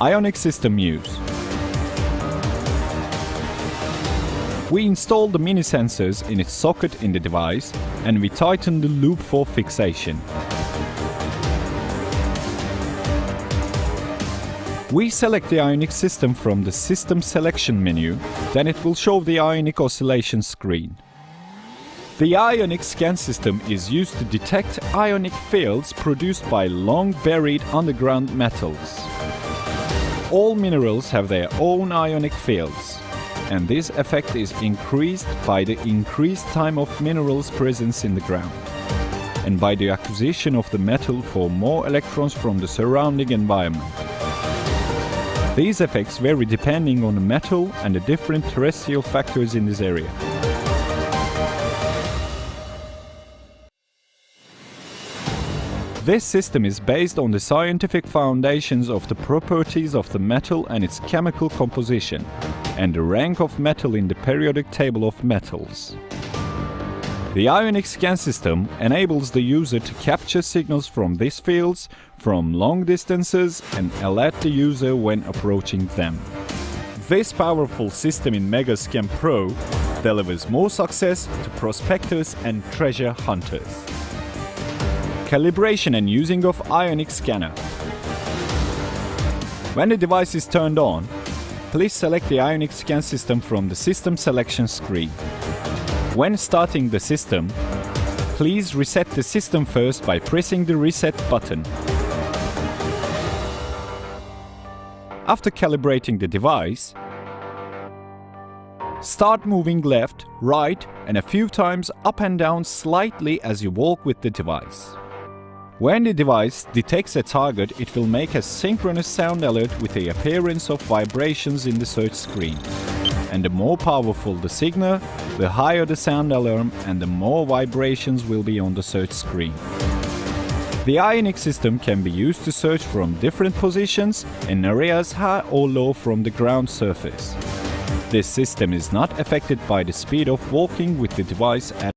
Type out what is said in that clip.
Ionic system use. We install the mini sensors in its socket in the device and we tighten the loop for fixation. We select the Ionic system from the System Selection menu, then it will show the Ionic oscillation screen. The Ionic scan system is used to detect ionic fields produced by long buried underground metals. All minerals have their own ionic fields, and this effect is increased by the increased time of minerals' presence in the ground, and by the acquisition of the metal for more electrons from the surrounding environment. These effects vary depending on the metal and the different terrestrial factors in this area. This system is based on the scientific foundations of the properties of the metal and its chemical composition, and the rank of metal in the periodic table of metals. The Ionic scan system enables the user to capture signals from these fields from long distances and alert the user when approaching them. This powerful system in Megascan Pro delivers more success to prospectors and treasure hunters. Calibration and using of Ionic scanner. When the device is turned on, please select the Ionic scan system from the system selection screen. When starting the system, please reset the system first by pressing the reset button. After calibrating the device, start moving left, right and a few times up and down slightly as you walk with the device. When the device detects a target, it will make a synchronous sound alert with the appearance of vibrations in the search screen. And the more powerful the signal, the higher the sound alarm and the more vibrations will be on the search screen. The Ionic system can be used to search from different positions in areas high or low from the ground surface. This system is not affected by the speed of walking with the device at